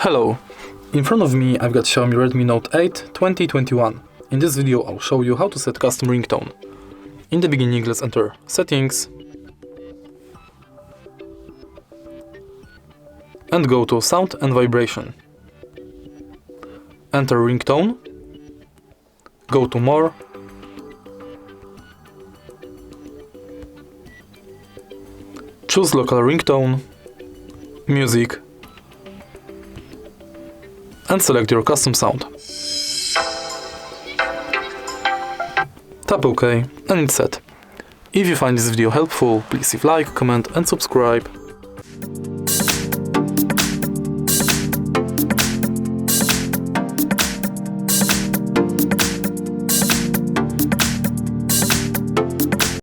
Hello, in front of me I've got Xiaomi Redmi Note 8 2021. In this video I'll show you how to set custom ringtone. In the beginning let's enter Settings and go to Sound and Vibration. Enter Ringtone, go to More, choose Local Ringtone, Music, and select your custom sound. Tap OK and it's set. If you find this video helpful, please leave like, comment and subscribe.